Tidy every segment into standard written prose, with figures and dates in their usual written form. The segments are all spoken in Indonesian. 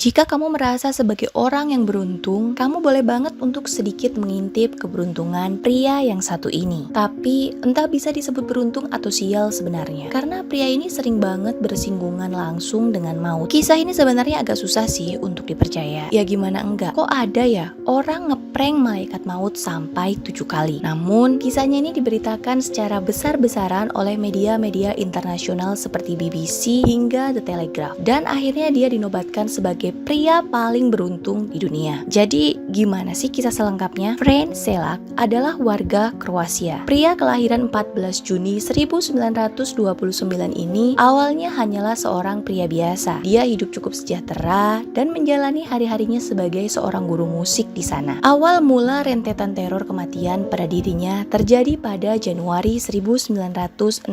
Jika kamu merasa sebagai orang yang beruntung, kamu boleh banget untuk sedikit mengintip keberuntungan pria yang satu ini. Tapi entah bisa disebut beruntung atau sial sebenarnya, karena pria ini sering banget bersinggungan langsung dengan maut. Kisah ini sebenarnya agak susah sih untuk dipercaya. Ya gimana enggak? Kok ada ya orang ngeprank malaikat maut sampai 7 kali? Namun kisahnya ini diberitakan secara besar-besaran oleh media-media internasional seperti BBC hingga The Telegraph, dan akhirnya dia dinobatkan sebagai pria paling beruntung di dunia. Jadi gimana sih kisah selengkapnya? Fran Selak adalah warga Kroasia. Pria kelahiran 14 Juni 1929 ini awalnya hanyalah seorang pria biasa. Dia hidup cukup sejahtera dan menjalani hari-harinya sebagai seorang guru musik di sana. Awal mula rentetan teror kematian pada dirinya terjadi pada Januari 1962,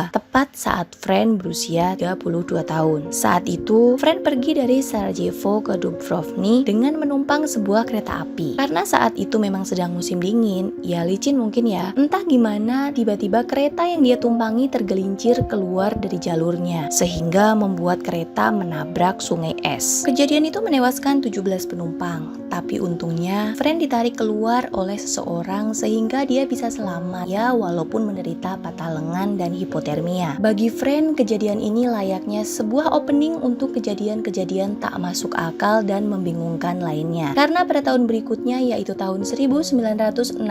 tepat saat Fran berusia 32 tahun. Saat itu, Fran pergi dari Sarajevo ke Dubrovnik dengan menumpang sebuah kereta api. Karena saat itu memang sedang musim dingin, ya licin mungkin ya. Entah gimana tiba-tiba kereta yang dia tumpangi tergelincir keluar dari jalurnya, sehingga membuat kereta menabrak sungai es. Kejadian itu menewaskan 17 penumpang. Tapi untungnya, Fran ditarik keluar oleh seseorang sehingga dia bisa selamat ya, walaupun menderita patah lengan dan hipotermia. Bagi Fran, kejadian ini layaknya sebuah opening untuk kejadian-kejadian tak masuk akal dan membingungkan lainnya. Karena pada tahun berikutnya, yaitu tahun 1963,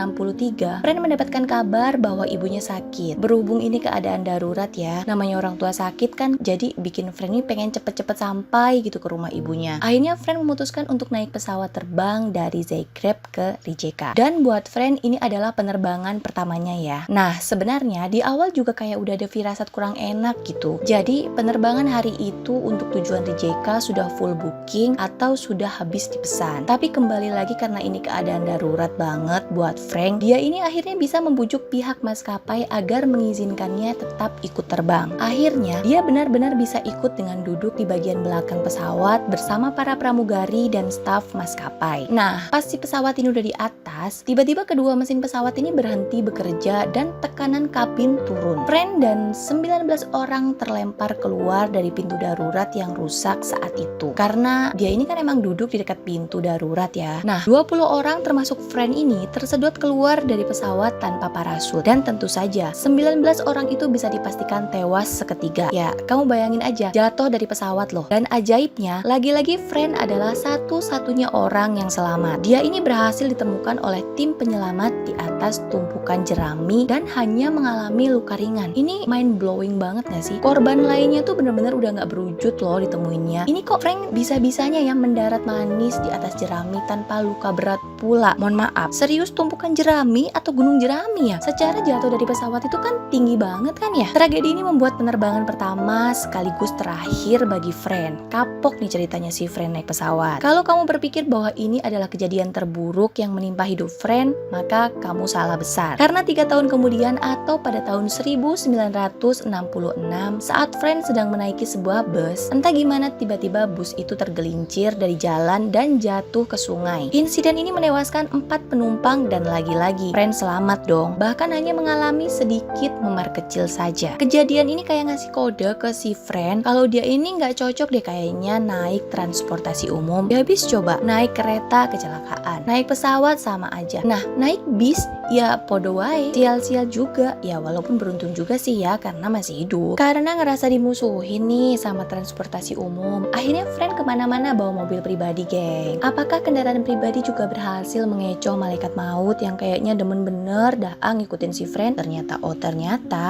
Fran mendapatkan kabar bahwa ibunya sakit. Berhubung ini keadaan darurat ya, namanya orang tua sakit kan, jadi bikin Fran ini pengen cepet-cepet sampai gitu ke rumah ibunya. Akhirnya Fran memutuskan untuk naik pesawat terbang dari Zagreb ke Rijeka. Dan buat Fran ini adalah penerbangan pertamanya ya. Nah, sebenarnya di awal juga kayak udah ada firasat kurang enak gitu. Jadi penerbangan hari itu untuk tujuan Rijeka sudah full booking atau sudah habis dipesan. Tapi kembali lagi karena ini keadaan darurat banget buat Frank, dia ini akhirnya bisa membujuk pihak maskapai agar mengizinkannya tetap ikut terbang. Akhirnya dia benar-benar bisa ikut dengan duduk di bagian belakang pesawat bersama para pramugari dan staf maskapai. Nah, pas si pesawat ini udah di atas, tiba-tiba kedua mesin pesawat ini berhenti bekerja dan tekanan kabin turun. Frank dan 19 orang terlempar keluar dari pintu darurat yang rusak saat itu. Karena dia ini kan emang duduk di dekat pintu darurat ya. Nah, 20 orang termasuk Fran ini tersedot keluar dari pesawat tanpa parasut. Dan tentu saja 19 orang itu bisa dipastikan tewas seketika. Ya, kamu bayangin aja jatuh dari pesawat loh. Dan ajaibnya, lagi-lagi Fran adalah satu-satunya orang yang selamat. Dia ini berhasil ditemukan oleh tim penyelamat di atas tumpukan jerami dan hanya mengalami luka ringan. Ini mind blowing banget gak sih? Korban lainnya tuh bener-bener udah gak berwujud loh ditemuinnya. Ini kok Frank bisa-bisanya ya mendarat manis di atas jerami tanpa luka berat pula. Mohon maaf, serius tumpukan jerami atau gunung jerami ya? Secara jatuh dari pesawat itu kan tinggi banget kan ya? Tragedi ini membuat penerbangan pertama sekaligus terakhir bagi Fran. Kapok nih ceritanya si Fran naik pesawat. Kalau kamu berpikir bahwa ini adalah kejadian terburuk yang menimpa hidup Fran, maka kamu salah besar. Karena 3 tahun kemudian atau pada tahun 1966, saat Fran sedang menaiki sebuah bus, entah gimana tiba-tiba bus itu tergelincir dari jalan dan jatuh ke sungai. Insiden ini menewaskan 4 penumpang dan lagi-lagi Fran selamat dong, bahkan hanya mengalami sedikit memar kecil saja. Kejadian ini kayak ngasih kode ke si Fran kalau dia ini nggak cocok deh kayaknya naik transportasi umum. Ya habis coba naik kereta kecelakaan, naik pesawat sama aja. Nah, naik bis ya podo wae, sial-sial juga. Ya walaupun beruntung juga sih ya karena masih hidup. Karena ngerasa dimusuhin nih sama transportasi umum, akhirnya Fran kemana-mana bawa mobil pribadi, geng. Apakah kendaraan pribadi juga berhasil mengecoh malaikat maut yang kayaknya demen bener dah ngikutin si Fran? Ternyata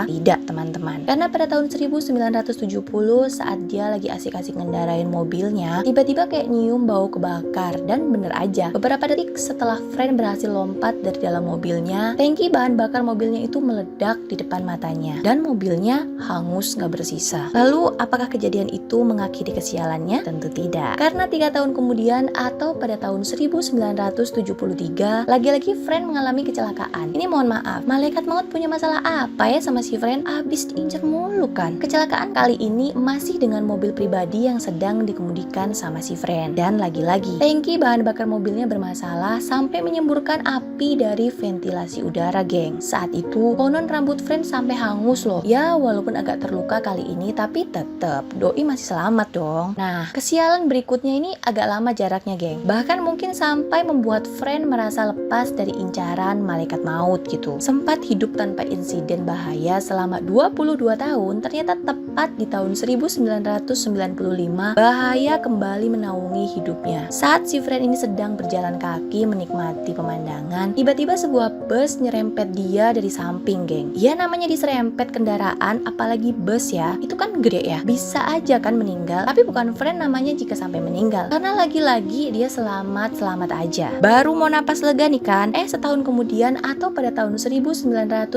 tidak, teman-teman. Karena pada tahun 1970 saat dia lagi asik-asik ngendarain mobilnya, tiba-tiba kayak nyium bau kebakar. Dan bener aja, beberapa detik setelah Fran berhasil lompat dari dalam mobilnya, tangki bahan bakar mobilnya itu meledak di depan matanya dan mobilnya hangus gak bersisa. Lalu apakah kejadian itu mengakhiri kesialannya? Tentu tidak. Karena 3 tahun kemudian atau pada tahun 1973, lagi-lagi Fran mengalami kecelakaan. Ini mohon maaf, malaikat maut punya masalah apa ya sama si Fran? Abis diincer mulu kan. Kecelakaan kali ini masih dengan mobil pribadi yang sedang dikemudikan sama si Fran. Dan lagi-lagi, tangki bahan bakar mobilnya bermasalah sampai menyemburkan api dari ventilasi udara, geng. Saat itu, konon rambut Fran sampai hangus loh. Ya, walaupun agak terluka kali ini, tapi tetap doi masih selamat dong. Nah, kesialan Sialan berikutnya ini agak lama jaraknya, geng. Bahkan mungkin sampai membuat friend merasa lepas dari incaran malaikat maut gitu. Sempat hidup tanpa insiden bahaya selama 22 tahun, ternyata tepat di tahun 1995 bahaya kembali menaungi hidupnya. Saat si friend ini sedang berjalan kaki menikmati pemandangan, tiba-tiba sebuah bus nyerempet dia dari samping, geng. Ya namanya diserempet kendaraan, apalagi bus ya, itu kan gede ya, bisa aja kan meninggal. Tapi bukan friend namanya jika sampai meninggal, karena lagi-lagi dia selamat aja. Baru mau napas lega nih kan, setahun kemudian atau pada tahun 1996,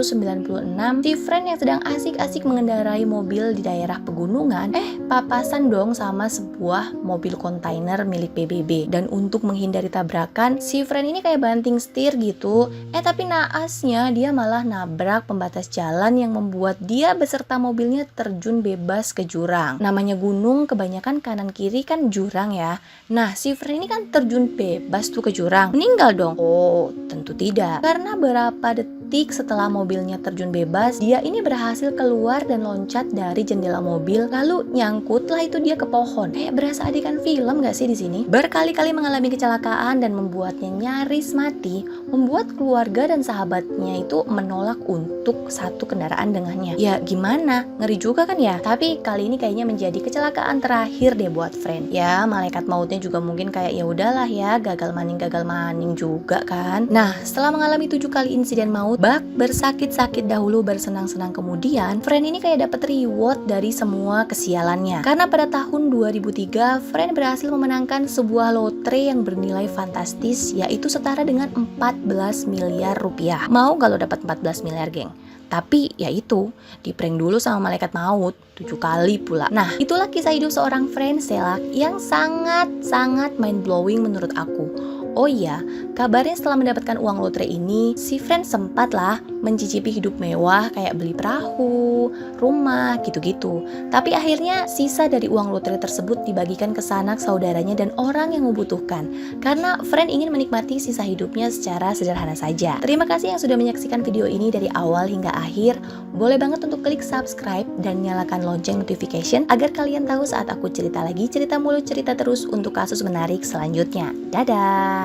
si friend yang sedang asik-asik mengendarai mobil di daerah pegunungan, papasan dong sama sebuah mobil kontainer milik PBB. Dan untuk menghindari tabrakan, si friend ini kayak banting setir gitu, tapi naasnya dia malah nabrak pembatas jalan yang membuat dia beserta mobilnya terjun bebas ke jurang. Namanya gunung, kebanyakan kanan kiri kan jurang ya. Nah, si friend ini kan terjun bebas tuh ke jurang. Meninggal dong? Oh, tentu tidak. Karena berapa detik setelah mobilnya terjun bebas, dia ini berhasil keluar dan loncat dari jendela mobil, lalu nyangkutlah itu dia ke pohon. Kayak berasa adegan film gak sih di sini? Berkali-kali mengalami kecelakaan dan membuatnya nyaris mati, membuat keluarga dan sahabatnya itu menolak untuk satu kendaraan dengannya. Ya gimana? Ngeri juga kan ya? Tapi kali ini kayaknya menjadi kecelakaan terakhir deh buat friend. Ya malaikat mautnya juga mungkin kayak ya udahlah ya, gagal maning juga kan. Nah, setelah mengalami 7 kali insiden maut, bak bersakit-sakit dahulu, bersenang-senang kemudian, friend ini kayak dapat reward dari semua kesialannya. Karena pada tahun 2003, friend berhasil memenangkan sebuah lotre yang bernilai fantastis, yaitu setara dengan 14 miliar rupiah. Mau gak lo dapat 14 miliar, geng? Tapi ya itu, diprank dulu sama malaikat maut 7 kali pula. Nah, itulah kisah hidup seorang friend Selak yang sangat mind blowing menurut aku. Oh iya, kabarnya setelah mendapatkan uang lotre ini, si friend sempatlah mencicipi hidup mewah kayak beli perahu, rumah, gitu-gitu. Tapi akhirnya sisa dari uang lotre tersebut dibagikan ke sanak saudaranya dan orang yang membutuhkan. Karena friend ingin menikmati sisa hidupnya secara sederhana saja. Terima kasih yang sudah menyaksikan video ini dari awal hingga akhir. Boleh banget untuk klik subscribe dan nyalakan lonceng notification agar kalian tahu saat aku cerita lagi cerita mulut cerita terus untuk kasus menarik selanjutnya. Dadah!